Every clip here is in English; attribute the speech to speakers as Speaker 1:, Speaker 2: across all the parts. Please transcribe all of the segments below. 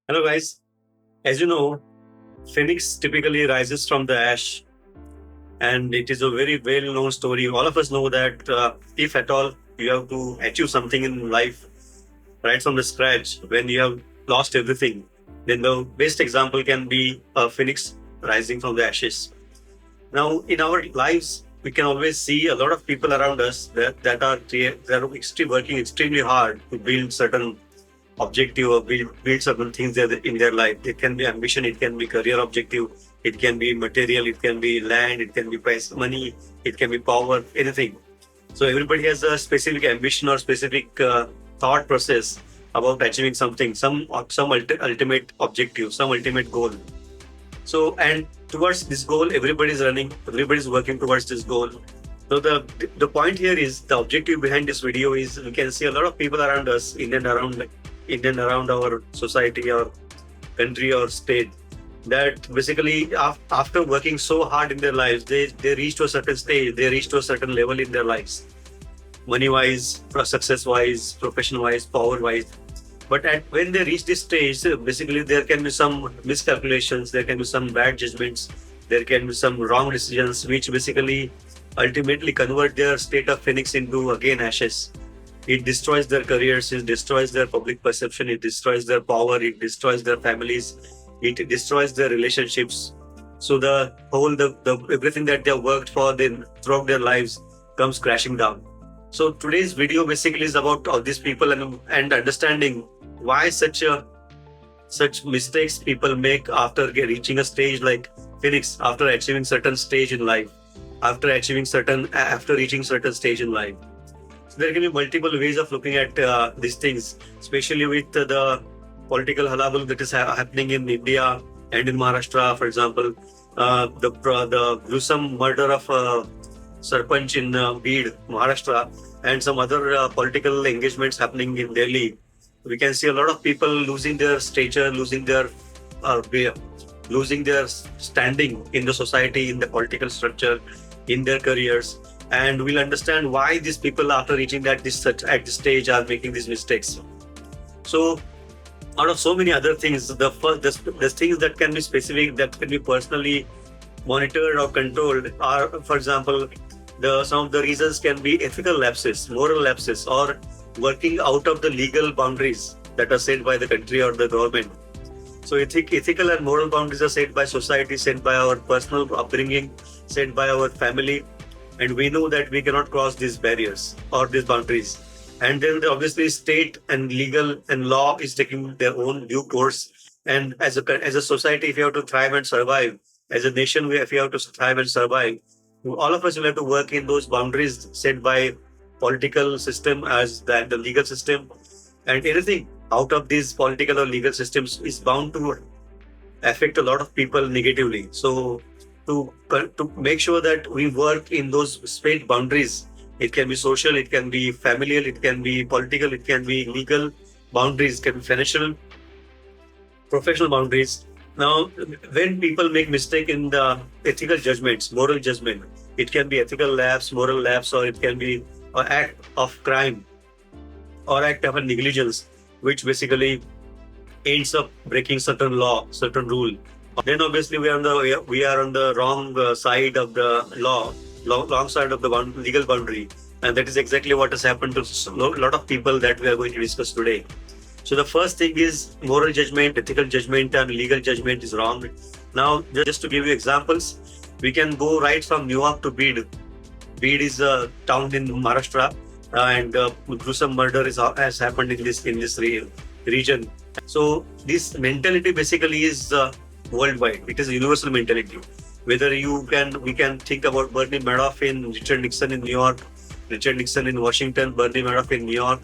Speaker 1: Hello, guys. As you know, phoenix typically rises from the ash, and it is a very well-known story. All of us know that if at all you have to achieve something in life right from the scratch, when you have lost everything, then the best example can be a phoenix rising from the ashes. Now, in our lives, we can always see a lot of people around us that are working extremely hard to build certain objective or build certain things in their life. It can be ambition, it can be career objective, it can be material, it can be land, it can be price, money, it can be power, anything. So everybody has a specific ambition or specific thought process about achieving something, some ultimate objective, some ultimate goal. So and towards this goal, everybody's running, everybody's working towards this goal. So the point here is the objective behind this video is we can see a lot of people around us in and around our society or country or state that basically after working so hard in their lives, they reach to a certain stage, they reach to a certain level in their lives, money wise, success wise, profession wise, power wise. But when they reach this stage, basically there can be some miscalculations, there can be some bad judgments, there can be some wrong decisions, which basically ultimately convert their state of phoenix into again ashes. It destroys their careers, it destroys their public perception, it destroys their power, it destroys their families, it destroys their relationships. So the everything that they have worked for then throughout their lives comes crashing down. So today's video basically is about all these people and understanding why such mistakes people make after reaching a stage like phoenix, after achieving certain stage in life, after reaching certain stage in life. So there can be multiple ways of looking at these things, especially with the political halabal that is happening in India and in Maharashtra, for example. The gruesome murder of Sarpanch in Bid, Maharashtra, and some other political engagements happening in Delhi. We can see a lot of people losing their stature, losing their standing in the society, in the political structure, in their careers. And we'll understand why these people, after reaching at this stage, are making these mistakes. So, out of so many other things, the things that can be specific, that can be personally monitored or controlled, are, for example, some of the reasons can be ethical lapses, moral lapses, or working out of the legal boundaries that are set by the country or the government. So ethical and moral boundaries are set by society, set by our personal upbringing, set by our family, and we know that we cannot cross these barriers or these boundaries. And then obviously state and legal and law is taking their own due course. And as a society, if you have to thrive and survive, as a nation, if you have to thrive and survive, all of us will have to work in those boundaries set by political system as the legal system, and anything out of these political or legal systems is bound to affect a lot of people negatively. So to make sure that we work in those state boundaries, it can be social, it can be familial, it can be political, it can be legal boundaries, it can be financial, professional boundaries. Now, when people make mistake in the ethical judgments, moral judgment, it can be ethical lapse, moral lapse, or it can be an act of crime or act of a negligence, which basically ends up breaking certain law, certain rule. Then obviously we are on the wrong side of the law, wrong side of the legal boundary, and that is exactly what has happened to a lot of people that we are going to discuss today. So the first thing is moral judgment, ethical judgment, and legal judgment is wrong. Now, just to give you examples, we can go right from New York to Bid. Bid is a town in Maharashtra, and gruesome murder has happened in this region. So this mentality basically is worldwide. It is a universal mentality. Whether we can think about Bernie Madoff in Richard Nixon in New York, Richard Nixon in Washington, Bernie Madoff in New York.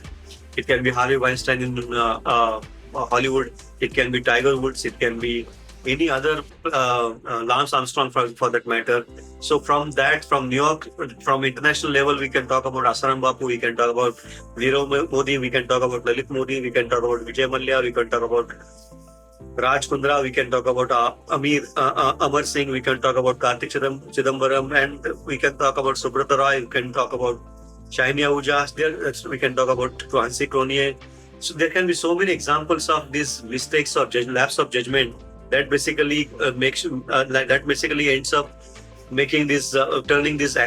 Speaker 1: It can be Harvey Weinstein in Hollywood. It can be Tiger Woods. It can be any other Lance Armstrong for that matter. So from New York, from international level, we can talk about Asaram Bapu. We can talk about Nirav Modi. We can talk about Lalit Modi. We can talk about Vijay Mallya. We can talk about Raj Kundra. We can talk about Amar Singh. We can talk about Kartik Chidambaram, and we can talk about Subrata Roy. We can talk about Shiny Ahuja. We can talk about Hansi Cronje. So there can be so many examples of these mistakes or lapse of judgment that basically that basically ends up making this turning this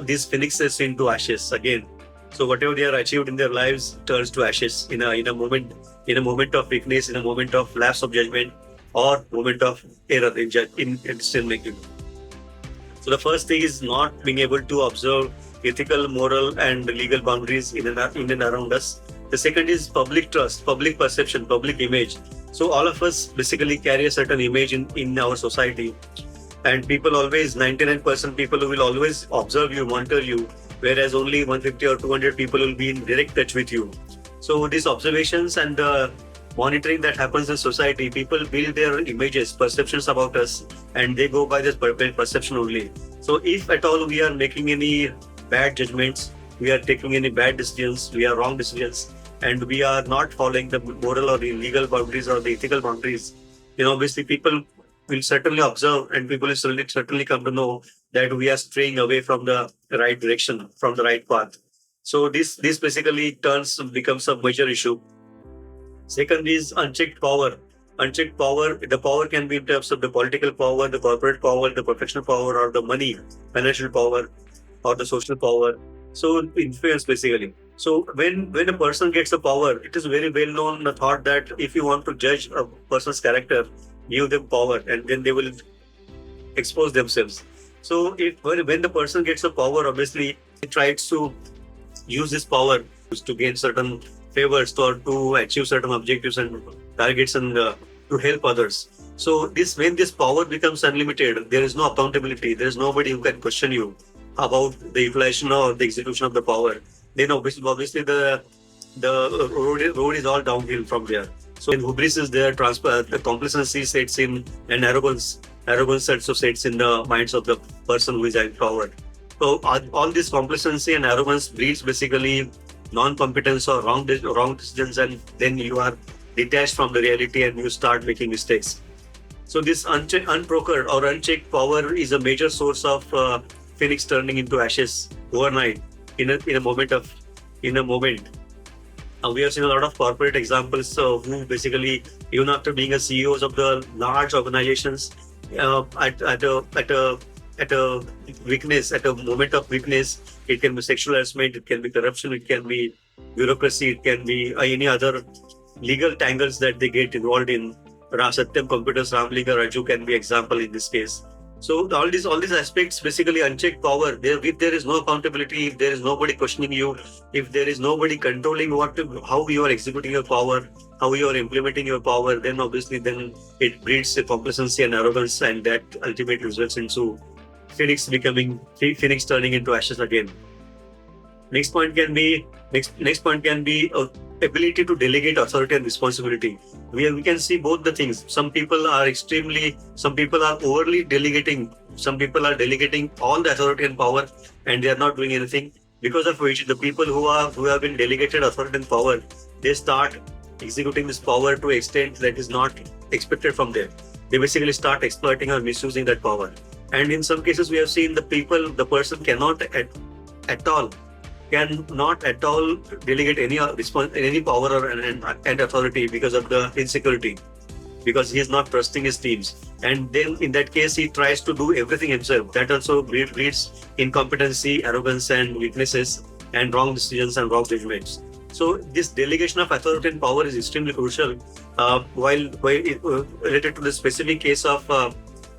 Speaker 1: these phoenixes into ashes again. So whatever they are achieved in their lives turns to ashes in a moment of weakness, in a moment of lapse of judgment, or moment of error in decision making. So the first thing is not being able to observe ethical, moral, and legal boundaries in and around us. The second is public trust, public perception, public image. So all of us basically carry a certain image in our society, and people always 99% people will always observe you, monitor you, whereas only 150 or 200 people will be in direct touch with you. So these observations and the monitoring that happens in society, people build their images, perceptions about us, and they go by this perception only. So if at all we are making any bad judgments, we are taking any bad decisions, we are wrong decisions, and we are not following the moral or the legal boundaries or the ethical boundaries, obviously people will certainly observe, and people will certainly come to know that we are straying away from the right direction, from the right path. So this basically becomes a major issue. Second is unchecked power. Unchecked power, the power can be in terms of the political power, the corporate power, the professional power, or the money, financial power, or the social power. So influence basically. So when a person gets the power, it is very well known the thought that if you want to judge a person's character, give them power, and then they will expose themselves. So when the person gets the power, obviously he tries to use this power to gain certain favors or to achieve certain objectives and targets, and to help others. So when this power becomes unlimited, there is no accountability. There is nobody who can question you about the utilization or the execution of the power. Then obviously the road is all downhill from there. So when hubris is there, the complacency sets in, and arrogance also sets in the minds of the person who is in power. So all this complacency and arrogance breeds basically non-competence or wrong decisions, and then you are detached from the reality and you start making mistakes. So this unprocured or unchecked power is a major source of phoenix turning into ashes overnight in a moment. We have seen a lot of corporate examples who basically, even after being a CEOs of the large organizations, at a weakness, at a moment of weakness, it can be sexual harassment, it can be corruption, it can be bureaucracy, it can be any other legal tangles that they get involved in. Satyam Computers, Ramlinga Raju can be example in this case. So all these aspects, basically unchecked power, if there is no accountability, if there is nobody questioning you, if there is nobody controlling how you are executing your power, how you are implementing your power, then obviously it breeds a complacency and arrogance, and that ultimately results into Phoenix turning into ashes again. Next point can be ability to delegate authority and responsibility. We can see both the things. Some people are overly delegating. Some people are delegating all the authority and power, and they are not doing anything. Because of which, the people who have been delegated authority and power, they start executing this power to an extent that is not expected from them. They basically start exploiting or misusing that power. And in some cases, we have seen the person cannot at all delegate any power and authority because of the insecurity, because he is not trusting his teams. And then in that case, he tries to do everything himself. That also breeds incompetency, arrogance, and weaknesses, and wrong decisions and wrong judgments. So this delegation of authority and power is extremely crucial. While related to the specific case of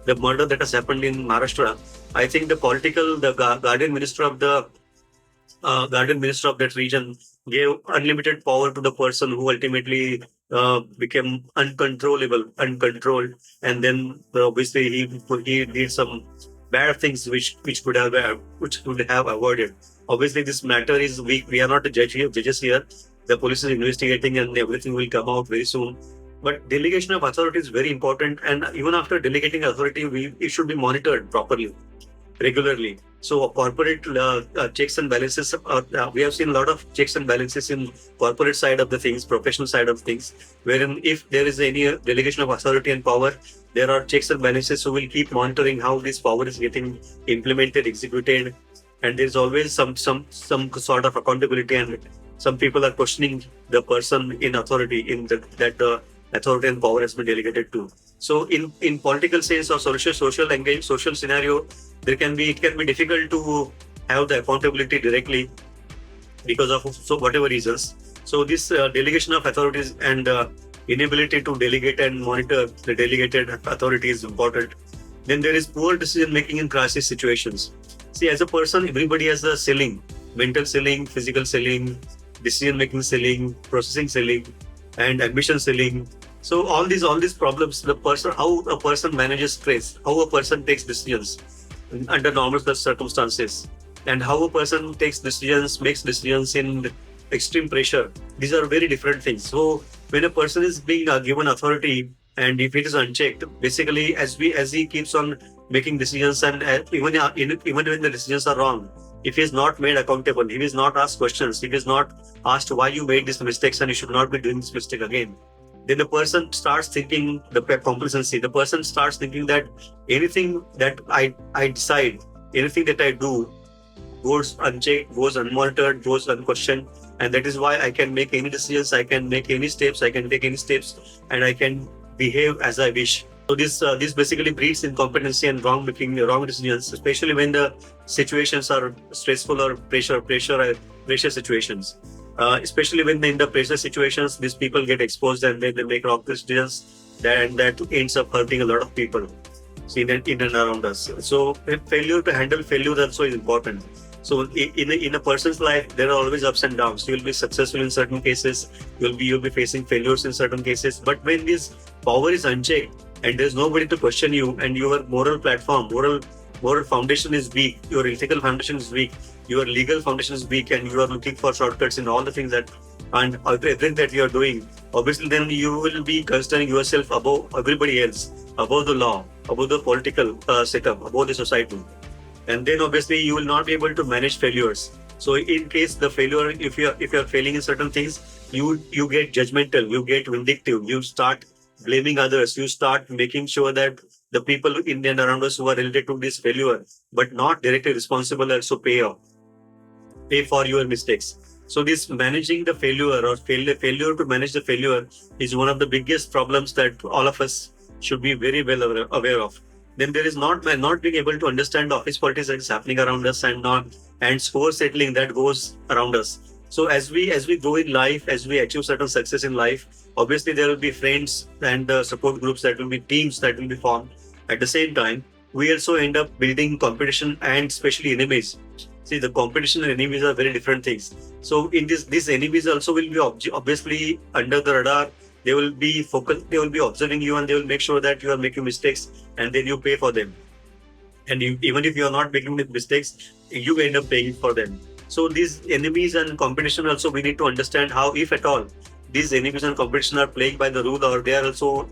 Speaker 1: the murder that has happened in Maharashtra, I think the guardian minister of that region gave unlimited power to the person who ultimately became uncontrolled, and then obviously he did some bad things which could have avoided. Obviously, this matter is we are not the judges here. The police is investigating, and everything will come out very soon. But delegation of authority is very important, and even after delegating authority, it should be monitored properly, regularly. So corporate checks and balances, we have seen a lot of checks and balances in corporate side of the things, professional side of things, wherein if there is any delegation of authority and power, there are checks and balances who will keep monitoring how this power is getting implemented, executed, and there's always some sort of accountability and some people are questioning the person in authority that the authority and power has been delegated to. So in political sense or social scenario, it can be difficult to have the accountability directly because of whatever reasons. So this delegation of authorities and inability to delegate and monitor the delegated authority is important. Then there is poor decision making in crisis situations. See, as a person, everybody has a ceiling: mental ceiling, physical ceiling, decision making ceiling, processing ceiling, and ambition ceiling. So all these problems, how a person manages stress, how a person takes decisions under normal circumstances, and how a person makes decisions in extreme pressure. These are very different things. So when a person is being given authority, and if it is unchecked, basically as he keeps on making decisions, and even when the decisions are wrong, if he is not made accountable, if he is not asked questions, if he is not asked why you made these mistakes and you should not be doing this mistake again, then the person starts thinking the complacency. The person starts thinking that anything that I decide, anything that I do goes unchecked, goes unmonitored, goes unquestioned, and that is why I can make any decisions, I can make any steps, I can take any steps, and I can behave as I wish. So this basically breeds incompetency and wrong decisions, especially when the situations are stressful or pressure situations. Especially when in the pressure situations, these people get exposed and then they make wrong decisions, that ends up hurting a lot of people in and around us. So failure to handle failure also is important. So in a person's life, there are always ups and downs. You will be successful in certain cases. You'll be facing failures in certain cases. But when this power is unchecked and there's nobody to question you, and your moral foundation is weak, your ethical foundation is weak, your legal foundation is weak, and you are looking for shortcuts in all the things and everything that you are doing, obviously then you will be considering yourself above everybody else, above the law, above the political setup, above the society. And then obviously you will not be able to manage failures. So in case the failure, if you're failing in certain things, you get judgmental, you get vindictive, you start blaming others, you start making sure that the people in and around us who are related to this failure but not directly responsible also pay for your mistakes. So this managing the failure or failure to manage the failure is one of the biggest problems that all of us should be very well aware of. Then there is not being able to understand the office politics that is happening around us, and score settling that goes around us. So as we grow in life, as we achieve certain success in life, obviously there will be friends and support groups, that will be teams that will be formed. At the same time, we also end up building competition and especially enemies. See, the competition and enemies are very different things. So in these enemies also will be obviously under the radar. They will be focused, they will be observing you, and they will make sure that you are making mistakes, and then you pay for them. And even if you are not making mistakes, you end up paying for them. So these enemies and competition also, we need to understand how, if at all, these enemies and competition are playing by the rule, or they are also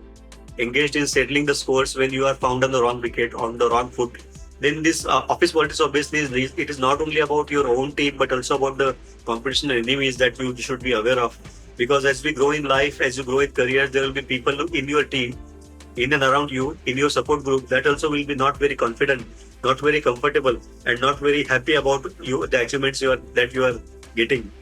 Speaker 1: engaged in settling the scores when you are found on the wrong wicket, on the wrong foot. Then this office politics obviously it is not only about your own team, but also about the competition and enemies that you should be aware of. Because as we grow in life, as you grow in careers, there will be people in your team, in and around you, in your support group, that also will be not very confident, not very comfortable, and not very happy about the achievements that you are getting,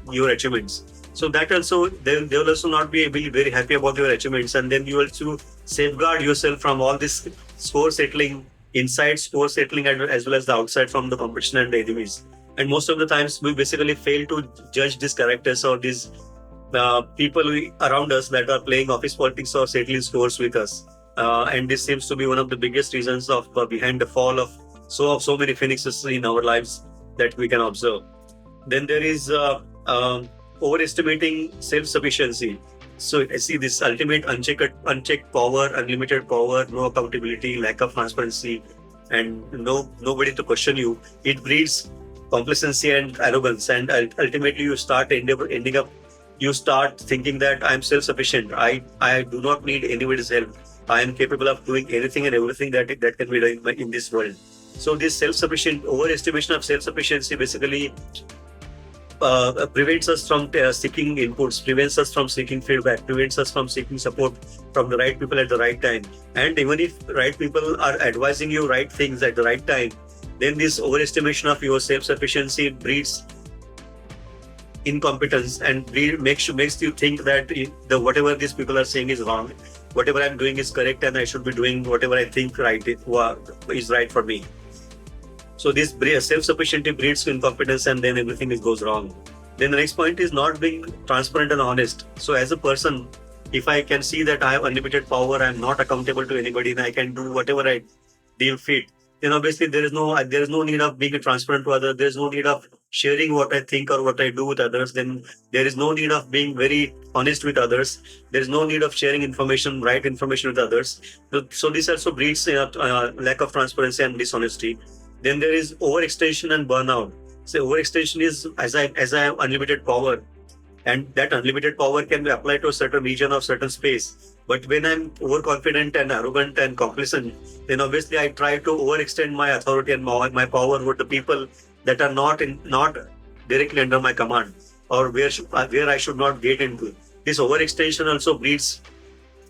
Speaker 1: your achievements. So that also, they will also not be very happy about your achievements, and then you also safeguard yourself from all this score settling, inside score settling, as well as the outside from the competition and the enemies. And most of the times, we basically fail to judge these characters or these people around us that are playing office politics or settling scores with us. And this seems to be one of the biggest reasons of behind the fall of so many phoenixes in our lives that we can observe. Then there is overestimating self-sufficiency. So I see this ultimate unchecked power, unlimited power, no accountability, lack of transparency, and nobody to question you. It breeds complacency and arrogance, and ultimately you start ending up. You start thinking that I'm self-sufficient. I do not need anybody's help. I am capable of doing anything and everything that can be done in this world. So this overestimation of self-sufficiency basically prevents us from seeking inputs, prevents us from seeking feedback, prevents us from seeking support from the right people at the right time. And even if right people are advising you right things at the right time, then this overestimation of your self-sufficiency breeds incompetence and makes you think that the whatever these people are saying is wrong, whatever I'm doing is correct, and I should be doing whatever I think is right for me. So this self-sufficiency breeds incompetence, and then everything goes wrong. Then the next point is not being transparent and honest. So as a person, if I can see that I have unlimited power, I'm not accountable to anybody, and I can do whatever I deem fit, then obviously there is no need of being transparent to others. There is no need of sharing what I think or what I do with others. Then there is no need of being very honest with others. There is no need of sharing right information with others. So this also breeds lack of transparency and dishonesty. Then there is overextension and burnout. So overextension is as I have unlimited power, and that unlimited power can be applied to a certain region or certain space. But when I'm overconfident and arrogant and complacent, then obviously I try to overextend my authority and my power with the people that are not directly under my command, or where I should not get into. This overextension also breeds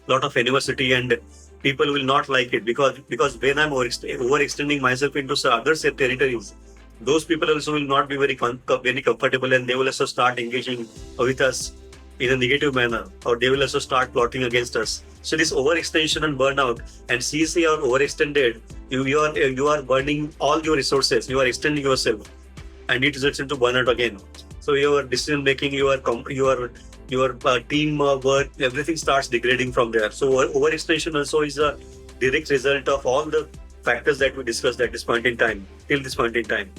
Speaker 1: a lot of animosity, and people will not like it because when I'm overextending myself into other territories, those people also will not be very comfortable, and they will also start engaging with us in a negative manner, or they will also start plotting against us. So this overextension and burnout, and since you are overextended, you are burning all your resources, you are extending yourself, and it results into burnout again. So your decision making, your team work, everything starts degrading from there. So overextension also is a direct result of all the factors that we discussed at this point in time, till this point in time.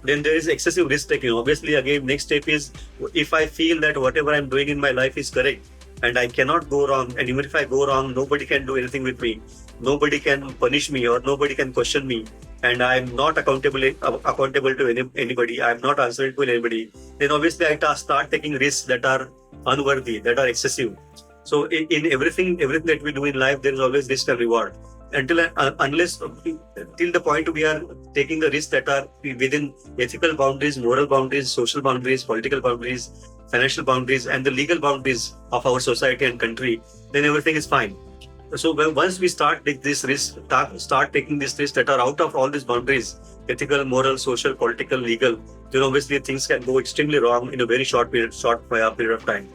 Speaker 1: Then there is excessive risk taking. Obviously, again, next step is if I feel that whatever I'm doing in my life is correct and I cannot go wrong, and even if I go wrong, nobody can do anything with me, nobody can punish me, or nobody can question me, and I'm not accountable to anybody, I'm not answerable to anybody, then obviously I start taking risks that are unworthy, that are excessive. So in everything that we do in life, there is always risk and reward. Till the point we are taking the risks that are within ethical boundaries, moral boundaries, social boundaries, political boundaries, financial boundaries, and the legal boundaries of our society and country, then everything is fine. So once we start taking these risks that are out of all these boundaries, ethical, moral, social, political, legal, then obviously things can go extremely wrong in a very short period of time.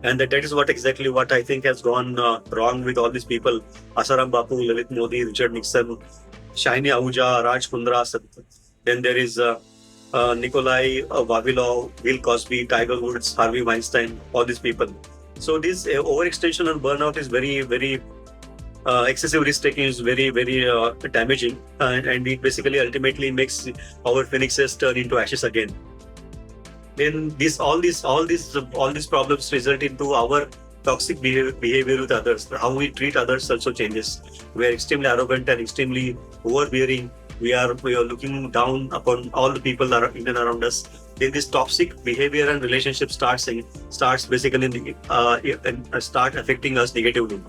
Speaker 1: And that is exactly what I think has gone wrong with all these people: Asaram Bapu, Lalit Modi, Richard Nixon, Shaini Ahuja, Raj Kundra. Then there is Nikolai Vavilov, Bill Cosby, Tiger Woods, Harvey Weinstein, all these people. So this overextension and burnout is very, very excessive risk taking is very, very damaging, and it basically ultimately makes our phoenixes turn into ashes again. Then all these problems result into our toxic behavior with others. How we treat others also changes. We are extremely arrogant and extremely overbearing. We are looking down upon all the people that are in and around us. Then this toxic behavior and relationship starts basically start affecting us negatively.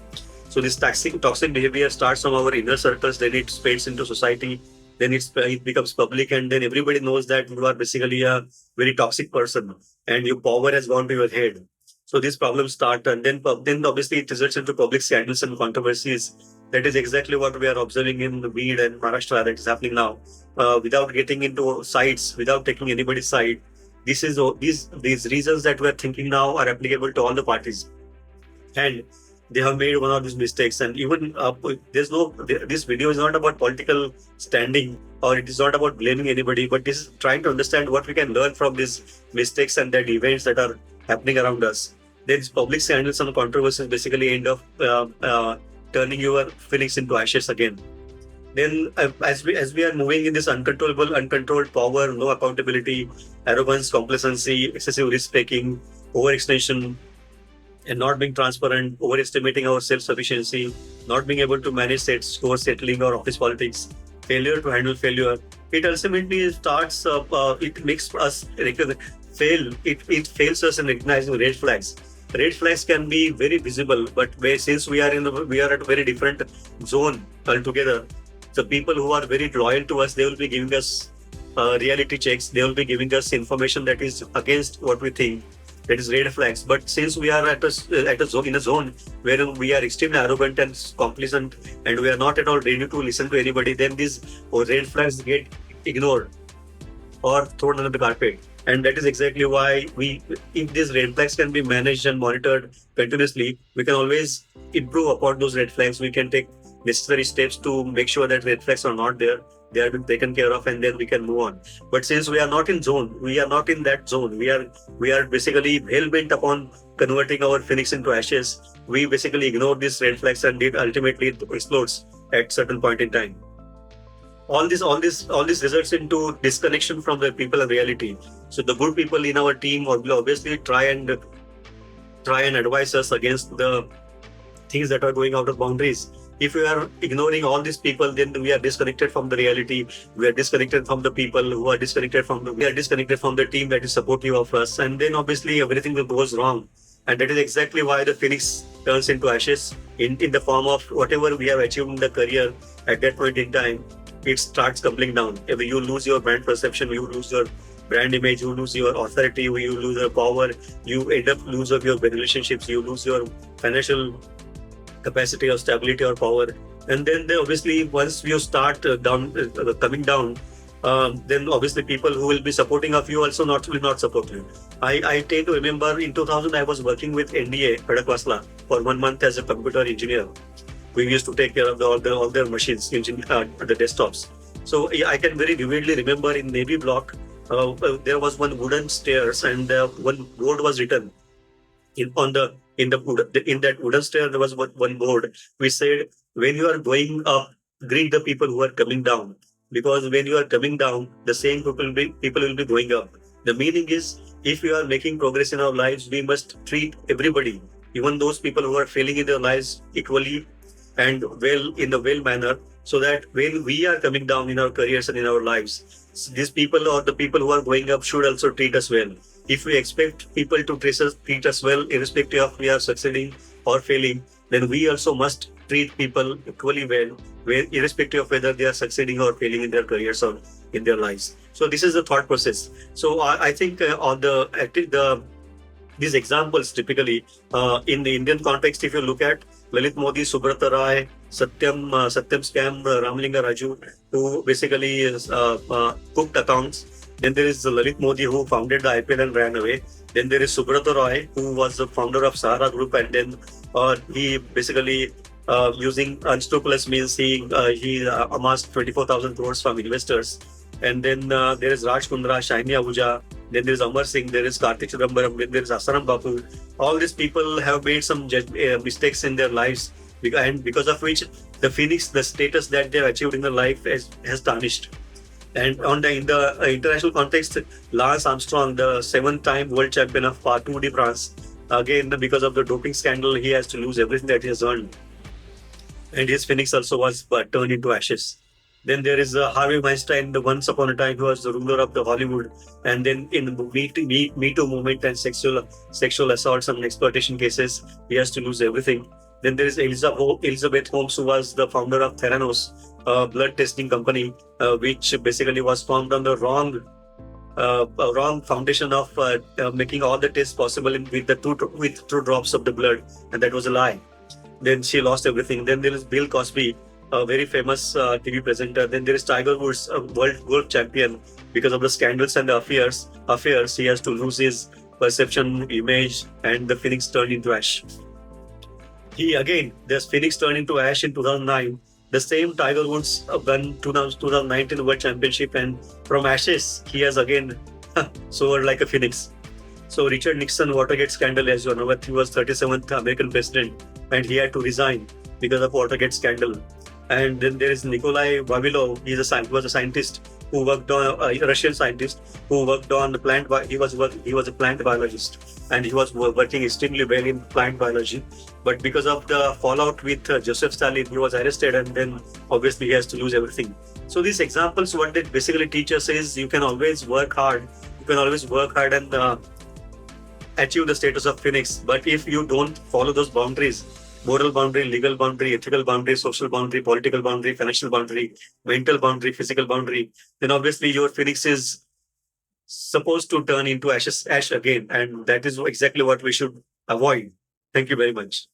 Speaker 1: So this toxic behavior starts from our inner circles, then it spreads into society, then it becomes public, and then everybody knows that you are basically a very toxic person and your power has gone to your head. So these problems start, and then obviously it results into public scandals and controversies. That is exactly what we are observing in the Bid and Maharashtra that is happening now. Without getting into sides, without taking anybody's side, these reasons that we are thinking now are applicable to all the parties, and they have made one of these mistakes. And even this video is not about political standing, or it is not about blaming anybody, but this is trying to understand what we can learn from these mistakes and that events that are happening around us. These public scandals and controversies basically end up turning your feelings into ashes again. Then as we are moving in this uncontrolled power, no accountability, arrogance, complacency, excessive risk taking, overextension, and not being transparent, overestimating our self-sufficiency, not being able to manage score settling or office politics, failure to handle failure, it ultimately starts. It makes us fail. It fails us in recognizing red flags. Red flags can be very visible, but since we are at a very different zone altogether, the people who are very loyal to us, they will be giving us reality checks. They will be giving us information that is against what we think. That is red flags. But since we are in a zone where we are extremely arrogant and complacent, and we are not at all ready to listen to anybody, then these red flags get ignored or thrown under the carpet. And that is exactly why we, if these red flags can be managed and monitored continuously, we can always improve upon those red flags. We can take necessary steps to make sure that red flags are not there. They are being taken care of, and then we can move on. But since we are not in zone, we are not in that zone. We are basically hell bent upon converting our phoenix into ashes. We basically ignore these red flags, and it ultimately explodes at certain point in time. All this results into disconnection from the people and reality. So the good people in our team will obviously try and advise us against the things that are going out of boundaries. If we are ignoring all these people, then we are disconnected from the reality. We are disconnected from the people who are disconnected from the. We are disconnected from the team that is supportive of us, and then obviously everything will goes wrong. And that is exactly why the phoenix turns into ashes in the form of whatever we have achieved in the career at that point in time. It starts tumbling down. If you lose your brand perception, you lose your brand image, you lose your authority, you lose your power, you end up lose of your relationships, you lose your financial capacity or stability or power. And then they obviously once you start coming down, then obviously people who will be supporting of you also not will not support you. I tend to remember in 2000 I was working with NDA Khadakwasla for 1 month as a computer engineer. We used to take care of all their machines, the desktops. So yeah, I can very vividly remember in Navy block, there was one wooden stairs, and one board was written in that wooden stair. There was one board. We said, when you are going up, greet the people who are coming down, because when you are coming down, the same people will be going up. The meaning is, if we are making progress in our lives, we must treat everybody, even those people who are failing in their lives, equally and well, in the well manner, so that when we are coming down in our careers and in our lives, these people or the people who are going up should also treat us well. If we expect people to treat us well, irrespective of we are succeeding or failing, then we also must treat people equally well, irrespective of whether they are succeeding or failing in their careers or in their lives. So this is the thought process. So I think on the these examples typically in the Indian context, if you look at Lalit Modi, Subrata Rai, Satyam Scam, Ramlinga Raju, who basically cooked accounts. Then there is Lalit Modi, who founded the IPL and ran away. Then there is Subrata Roy, who was the founder of Sahara Group, and then he basically using unscrupulous means he amassed 24,000 crores from investors. And then there is Raj Kundra, Shaini Ahuja, then there is Amar Singh, there is Karthik Chidambaram, then there is Asaram Bapu. All these people have made some mistakes in their lives, and because of which the Phoenix, the status that they have achieved in their life has tarnished. And in the international context, Lance Armstrong, the 7th-time world champion of Tour de France, again because of the doping scandal, he has to lose everything that he has earned, and his phoenix also was turned into ashes. Then there is Harvey Weinstein, the once upon a time who was the ruler of the Hollywood, and then in the Me Too movement and sexual assaults and exploitation cases, he has to lose everything. Then there is Elizabeth Holmes, who was the founder of Theranos, a blood testing company, which basically was formed on the wrong foundation of making all the tests possible with 2 drops of the blood, and that was a lie. Then she lost everything. Then there is Bill Cosby, a very famous TV presenter. Then there is Tiger Woods, a world golf champion. Because of the scandals and the affairs, he has to lose his perception, image, and the phoenix turned into ash. This phoenix turned into ash in 2009. The same Tiger Woods won 2019 World Championship, and from ashes, he has again soared like a phoenix. So Richard Nixon, Watergate scandal, as you know, he was 37th American president, and he had to resign because of Watergate scandal. And then there is Nikolai Vavilov. He was a scientist who worked on a Russian scientist who worked on the plant. He was a plant biologist, and he was working extremely well in plant biology. But because of the fallout with Joseph Stalin, he was arrested, and then obviously he has to lose everything. So these examples, what they basically teach us is you can always work hard. You can always work hard and achieve the status of phoenix. But if you don't follow those boundaries, moral boundary, legal boundary, ethical boundary, social boundary, political boundary, financial boundary, mental boundary, physical boundary, then obviously your phoenix is supposed to turn into ash again. And that is exactly what we should avoid. Thank you very much.